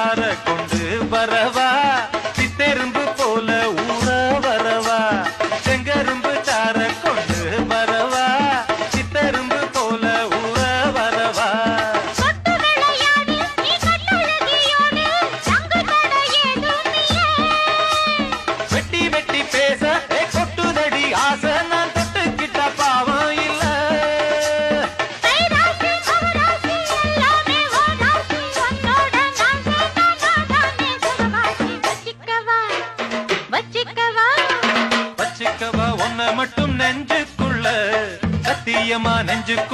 சார கொண்டு வரவா சித்தெரும்பு போல ஊற வரவா செங்கரும்பு சார கொண்டு வரவா சித்தெரும்பு போல ஊற வரவா வெட்டி வெட்டி பேச கொட்டுதடி ஆசை நான் தொட்டுக்கிட்ட பாவம் இல்ல வச்சிக்கவா ஒன்ன மட்டும் நெஞ்சுக்குள்ள சத்தியமா நெஞ்சுக்குள்ள